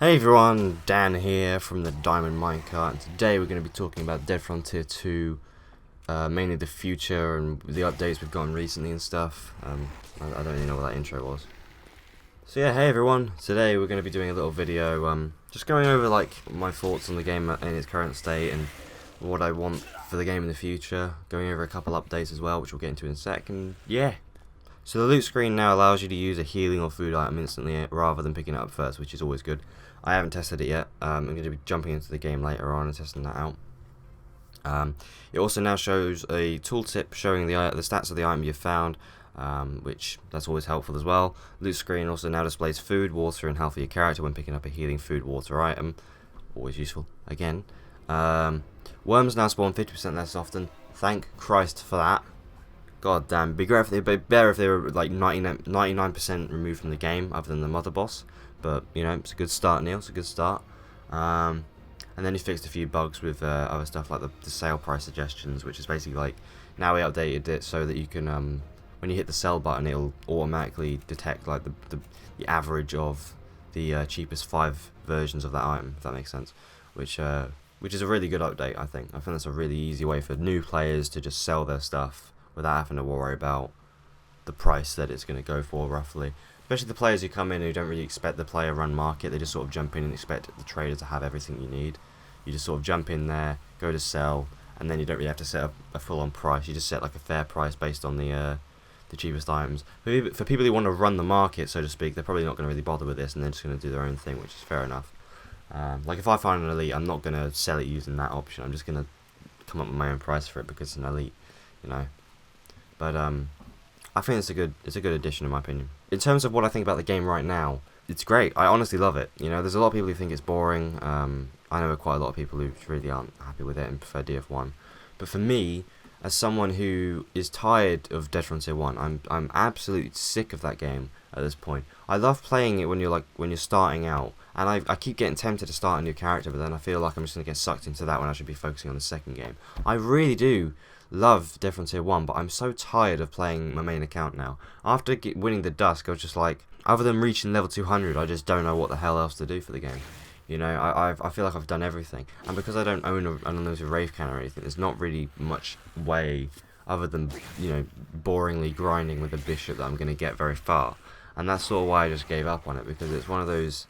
Hey everyone, Dan here from the Diamond Minecart, and today we're going to be talking about Dead Frontier 2, mainly the future and the updates we've gotten recently and stuff. I don't even know what that intro was. So yeah, hey everyone, today we're going to be doing a little video, just going over like my thoughts on the game in its current state and what I want for the game in the future, going over a couple updates as well, which we'll get into in a sec, and yeah. So the loot screen now allows you to use a healing or food item instantly rather than picking it up first, which is always good. I haven't tested it yet. I'm going to be jumping into the game later on and testing that out. It also now shows a tooltip showing the stats of the item you've found, which that's always helpful as well. Loot screen also now displays food, water, and health for your character when picking up a healing food, water item. Always useful. Again, worms now spawn 50% less often. Thank Christ for that. God damn, it'd be better if they were like 99% removed from the game, other than the mother boss. But you know, it's a good start, Neil. It's a good start. And then he fixed a few bugs with other stuff like the sale price suggestions, which is basically like now we updated it so that you can when you hit the sell button, it'll automatically detect like the average of the cheapest 5 versions of that item, if that makes sense. Which is a really good update, I think. I think that's a really easy way for new players to just sell their stuff without having to worry about the price that it's going to go for roughly. Especially the players who come in who don't really expect the player run market, they just sort of jump in and expect the trader to have everything you need. You just sort of jump in there, go to sell, and then you don't really have to set up a full on price. You just set like a fair price based on the cheapest items. For people who want to run the market, so to speak, they're probably not going to really bother with this and they're just going to do their own thing, which is fair enough. Like if I find an elite, I'm not going to sell it using that option. I'm just going to come up with my own price for it because it's an elite, you know. But I think it's a good addition in my opinion. In terms of what I think about the game right now, it's great. I honestly love it. You know, there's a lot of people who think it's boring. I know quite a lot of people who really aren't happy with it and prefer DF1. But for me, as someone who is tired of Dead Frontier 1, I'm absolutely sick of that game at this point. I love playing it when you're starting out, and I keep getting tempted to start a new character, but then I feel like I'm just gonna get sucked into that when I should be focusing on the second game. I really do love Dead Frontier 1, but I'm so tired of playing my main account now. After winning the Dusk, I was just like, other than reaching level 200, I just don't know what the hell else to do for the game. You know, I feel like I've done everything, and because I don't own an unlimited Wraith cannon or anything, there's not really much way, other than, you know, boringly grinding with a bishop, that I'm going to get very far. And that's sort of why I just gave up on it, because it's one of those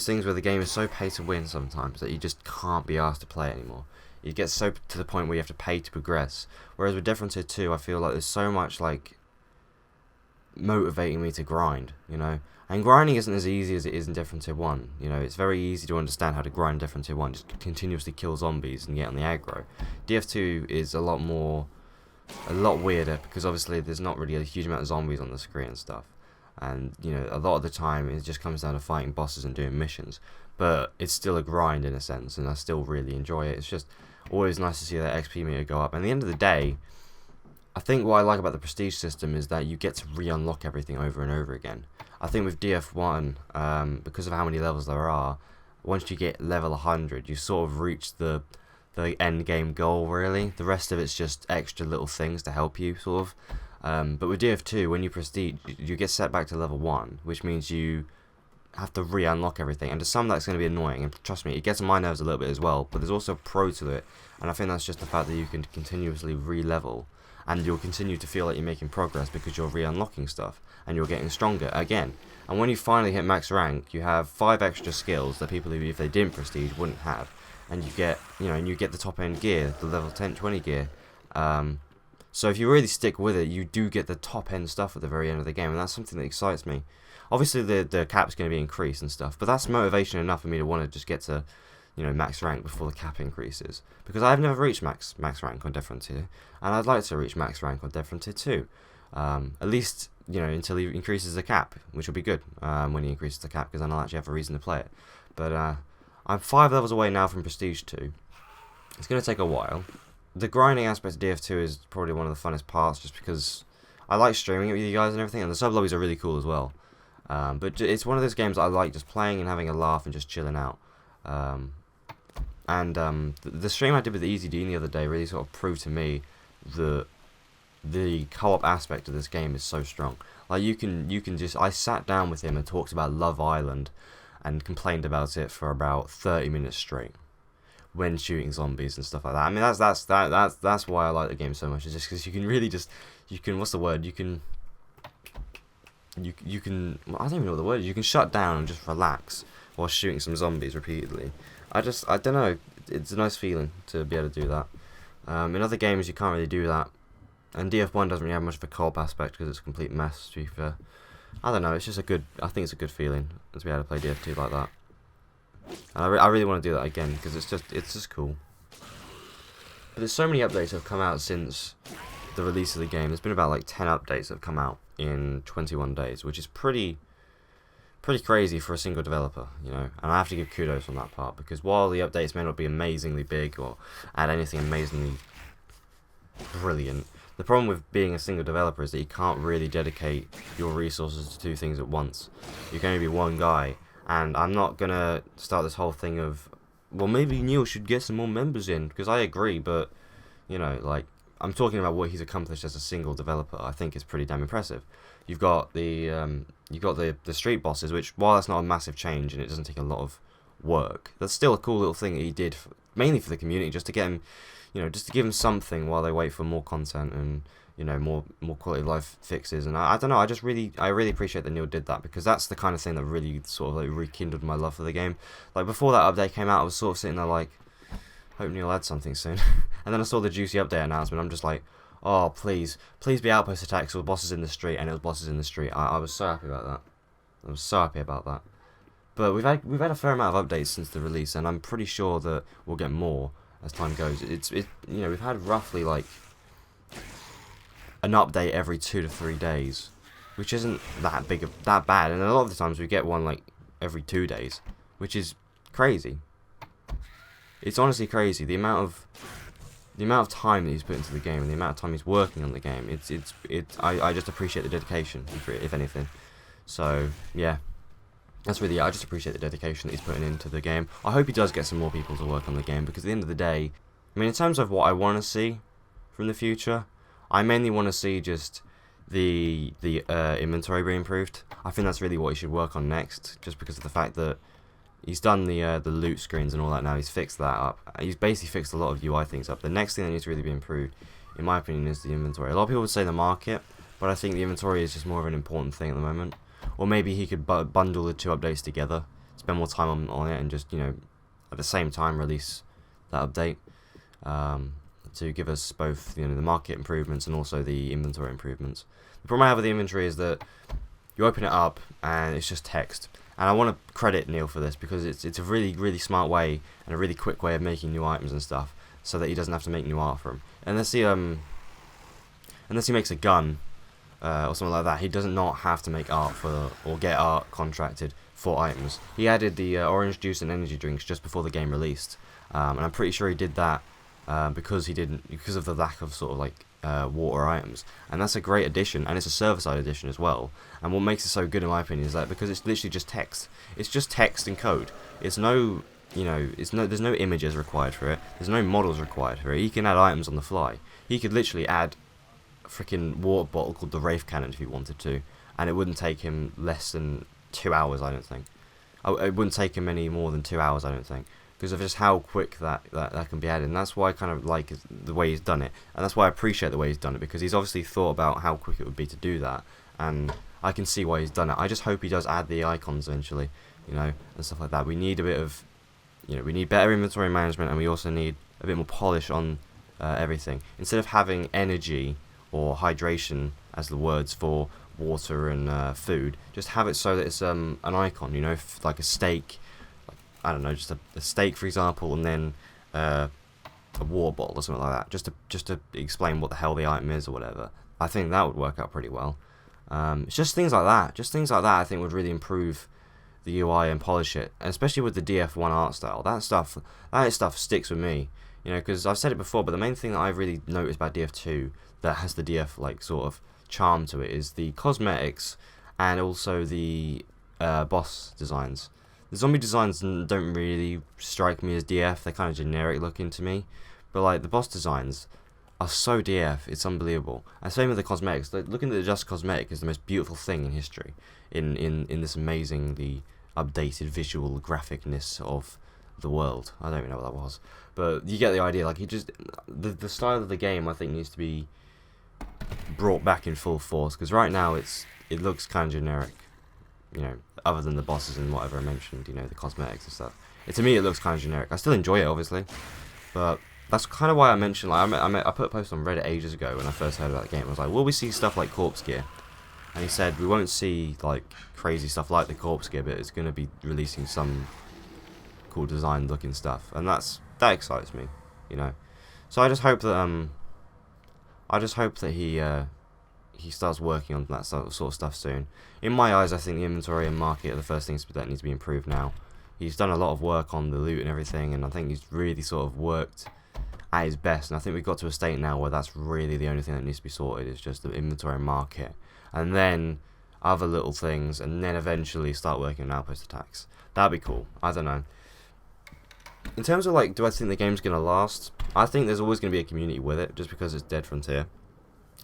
things where the game is so pay to win sometimes that you just can't be asked to play it anymore. You get so to the point where you have to pay to progress. Whereas with Dead Frontier 2, I feel like there's so much like motivating me to grind, you know. And grinding isn't as easy as it is in Dead Frontier 1. You know, it's very easy to understand how to grind Dead Frontier 1. Just continuously kill zombies and get on the aggro. DF2 is a lot weirder, because obviously there's not really a huge amount of zombies on the screen and stuff. And, you know, a lot of the time it just comes down to fighting bosses and doing missions. But it's still a grind in a sense, and I still really enjoy it. It's just always nice to see that XP meter go up. And at the end of the day, I think what I like about the prestige system is that you get to re-unlock everything over and over again. I think with DF1, because of how many levels there are, once you get level 100, you sort of reach the end game goal, really. The rest of it's just extra little things to help you, sort of. But with DF2, when you prestige, you get set back to level 1, which means you have to re-unlock everything, and to some that's going to be annoying, and trust me, it gets on my nerves a little bit as well, but there's also a pro to it, and I think that's just the fact that you can continuously re-level, and you'll continue to feel like you're making progress because you're re-unlocking stuff, and you're getting stronger again. And when you finally hit max rank, you have 5 extra skills that people who, if they didn't prestige, wouldn't have, and you get, you know, and you get the top end gear, the level 10, 20 gear. So if you really stick with it, you do get the top end stuff at the very end of the game, and that's something that excites me. Obviously the cap's going to be increased and stuff, but that's motivation enough for me to want to just get to, you know, max rank before the cap increases. Because I've never reached max rank on Dead Frontier, and I'd like to reach max rank on Dead Frontier 2. At least, you know, until he increases the cap, which will be good when he increases the cap, because then I'll actually have a reason to play it. But I'm 5 levels away now from Prestige 2. It's going to take a while. The grinding aspect of DF2 is probably one of the funnest parts, just because I like streaming it with you guys and everything, and the sub lobbies are really cool as well. But it's one of those games I like just playing and having a laugh and just chilling out. The stream I did with Easy Dean the other day really sort of proved to me that the co-op aspect of this game is so strong. Like you can just, I sat down with him and talked about Love Island, and complained about it for about 30 minutes straight when shooting zombies and stuff like that. I mean, that's why I like the game so much. It's just because you can really just, you can, what's the word? You can I don't even know what the word is. You can shut down and just relax while shooting some zombies repeatedly. I don't know. It's a nice feeling to be able to do that. In other games, you can't really do that. And DF1 doesn't really have much of a co-op aspect because it's a complete mess, to be fair. I don't know, it's just I think it's a good feeling to be able to play DF2 like that. And I really want to do that again because it's just cool. But there's so many updates that have come out since the release of the game. There's been about like 10 updates that have come out in 21 days, which is pretty crazy for a single developer, you know. And I have to give kudos on that part, because while the updates may not be amazingly big or add anything amazingly brilliant, the problem with being a single developer is that you can't really dedicate your resources to two things at once. You can only be one guy, and I'm not gonna start this whole thing of, well, maybe Neil should get some more members in, because I agree, but, you know, like, I'm talking about what he's accomplished as a single developer. I think it's pretty damn impressive. You've got the street bosses, which, while that's not a massive change and it doesn't take a lot of work, that's still a cool little thing that he did, mainly for the community, just to get him, you know, just to give them something while they wait for more content and, you know, more quality of life fixes. And I don't know, I really appreciate that Neil did that, because that's the kind of thing that really sort of like rekindled my love for the game. Like, before that update came out, I was sort of sitting there like, hope Neil adds something soon. And then I saw the juicy update announcement. I'm just like, oh, please be outpost attacks or bosses in the street. And it was bosses in the street. I was so happy about that. I was so happy about that. But we've had a fair amount of updates since the release, and I'm pretty sure that we'll get more as time goes. You know, we've had roughly like an update every 2 to 3 days, which isn't that bad. And a lot of the times we get one like every 2 days, which is crazy. It's honestly crazy, the amount of time that he's put into the game and the amount of time he's working on the game. I just appreciate the dedication, if anything. So yeah, that's really it. I just appreciate the dedication that he's putting into the game. I hope he does get some more people to work on the game, because at the end of the day, I mean, in terms of what I want to see from the future, I mainly want to see just the inventory be improved. I think that's really what he should work on next, just because of the fact that he's done the loot screens and all that now. He's fixed that up. He's basically fixed a lot of UI things up. The next thing that needs to really be improved, in my opinion, is the inventory. A lot of people would say the market, but I think the inventory is just more of an important thing at the moment. Or maybe he could bundle the two updates together, spend more time on it, and just, you know, at the same time release that update to give us both, you know, the market improvements and also the inventory improvements. The problem I have with the inventory is that you open it up and it's just text. And I want to credit Neil for this, because it's a really smart way and a really quick way of making new items and stuff, so that he doesn't have to make new art for them. Unless he makes a gun or something like that, he does not have to make art for, or get art contracted for items. He added the orange juice and energy drinks just before the game released, and I'm pretty sure he did that because of the lack of sort of like water items, and that's a great addition, and it's a server-side addition as well. And what makes it so good, in my opinion, is that because it's literally just text. It's just text and code. It's no, you know, there's no images required for it. There's no models required for it. He can add items on the fly. He could literally add a freaking water bottle called the Wraith Cannon if he wanted to, and it wouldn't take him less than 2 hours, I don't think. It wouldn't take him any more than 2 hours, I don't think, because of just how quick that can be added. And that's why I kind of like the way he's done it, and that's why I appreciate the way he's done it, because he's obviously thought about how quick it would be to do that, and I can see why he's done it. I just hope he does add the icons eventually, you know, and stuff like that. We need a bit of, you know, we need better inventory management, and we also need a bit more polish on everything. Instead of having energy or hydration as the words for water and food, just have it so that it's an icon, you know, like a steak, I don't know, just a steak, for example, and then a water bottle or something like that, just to explain what the hell the item is or whatever. I think that would work out pretty well. It's just things like that. Just things like that I think would really improve the UI and polish it, and especially with the DF1 art style. That stuff sticks with me, you know, because I've said it before, but the main thing that I've really noticed about DF2 that has the DF like sort of charm to it is the cosmetics and also the boss designs. The zombie designs don't really strike me as DF. They're kind of generic looking to me, but like the boss designs are so DF, it's unbelievable. And same with the cosmetics. Like, looking at the just cosmetic is the most beautiful thing in history. In this amazingly updated visual graphicness of the world. I don't even know what that was, but you get the idea. Like, he just the style of the game, I think, needs to be brought back in full force, because right now it looks kind of generic, you know, other than the bosses and whatever I mentioned, you know, the cosmetics and stuff. To me, it looks kind of generic. I still enjoy it, obviously, but that's kind of why I mentioned, like, I put a post on Reddit ages ago when I first heard about the game. I was like, will we see stuff like corpse gear? And he said we won't see like crazy stuff like the corpse gear, but it's going to be releasing some cool design looking stuff, and that excites me, you know. So I just hope that he starts working on that sort of stuff soon. In my eyes, I think the inventory and market are the first things that need to be improved now. He's done a lot of work on the loot and everything, and I think he's really sort of worked at his best, and I think we've got to a state now where that's really the only thing that needs to be sorted, is just the inventory and market, and then other little things, and then eventually start working on outpost attacks. That'd be cool. I don't know. In terms of, like, do I think the game's going to last? I think there's always going to be a community with it, just because it's Dead Frontier.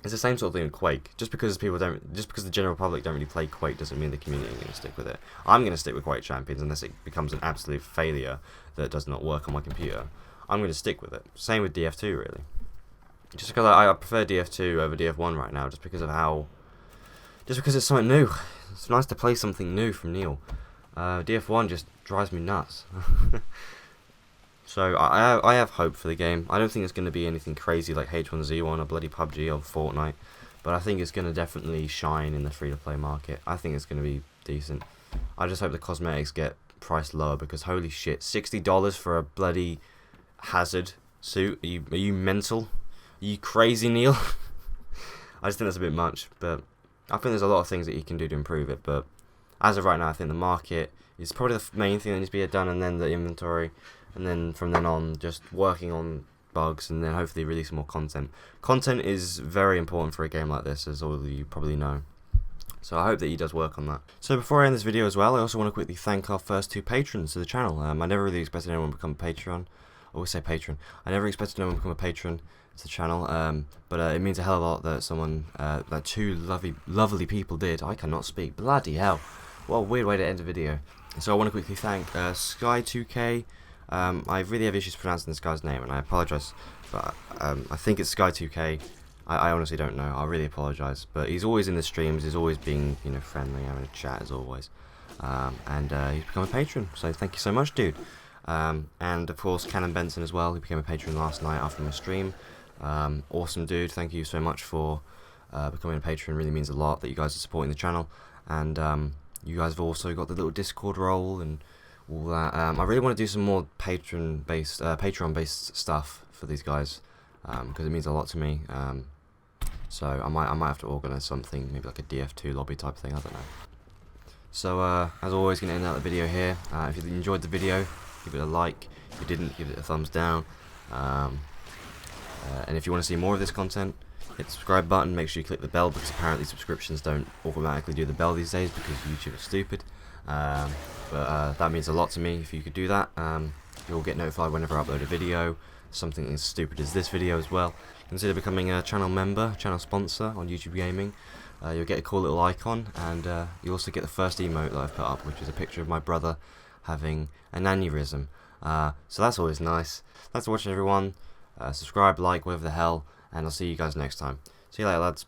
It's the same sort of thing with Quake. Just because the general public don't really play Quake doesn't mean the community are going to stick with it. I'm going to stick with Quake Champions unless it becomes an absolute failure that does not work on my computer. I'm going to stick with it. Same with DF2, really. Just because I prefer DF2 over DF1 right now, just because it's something new. It's nice to play something new from Neil. DF1 just drives me nuts. So I have hope for the game. I don't think it's going to be anything crazy like H1Z1 or bloody PUBG or Fortnite, but I think it's going to definitely shine in the free-to-play market. I think it's going to be decent. I just hope the cosmetics get priced lower, because holy shit, $60 for a bloody hazard suit? Are you mental? Are you crazy, Neil? I just think that's a bit much, but I think there's a lot of things that you can do to improve it, but as of right now, I think the market is probably the main thing that needs to be done, and then the inventory. And then from then on, just working on bugs, and then hopefully releasing more content. Content is very important for a game like this, as all of you probably know. So I hope that he does work on that. So before I end this video as well, I also want to quickly thank our first 2 patrons to the channel. I never really expected anyone to become a patron. I always say patron. I never expected anyone to become a patron to the channel, but it means a hell of a lot that that 2 lovely people did. I cannot speak. Bloody hell. What a weird way to end a video. So I want to quickly thank Sky2K. I really have issues pronouncing this guy's name, and I apologise, but I think it's Sky2K. I honestly don't know. I really apologise, but he's always in the streams. He's always being, you know, friendly, having a chat as always, and he's become a patron. So thank you so much, dude. And of course, Benson as well. He became a patron last night after my stream. Awesome dude. Thank you so much for becoming a patron. Really means a lot that you guys are supporting the channel, and you guys have also got the little Discord role and all that. I really want to do some more Patreon-based stuff for these guys, because it means a lot to me. So I might have to organise something, maybe like a DF2 lobby type thing. I don't know. So as always, gonna end out the video here. If you enjoyed the video, give it a like. If you didn't, give it a thumbs down. And if you want to see more of this content, hit the subscribe button. Make sure you click the bell, because apparently subscriptions don't automatically do the bell these days, because YouTube is stupid. But that means a lot to me if you could do that. You'll get notified whenever I upload a video, something as stupid as this video as well. Consider becoming a channel member, channel sponsor on YouTube Gaming. You'll get a cool little icon, and you also get the first emote that I've put up, which is a picture of my brother having an aneurysm. So that's always nice. Thanks for watching, everyone. Subscribe, like, whatever the hell, and I'll see you guys next time. See you later, lads.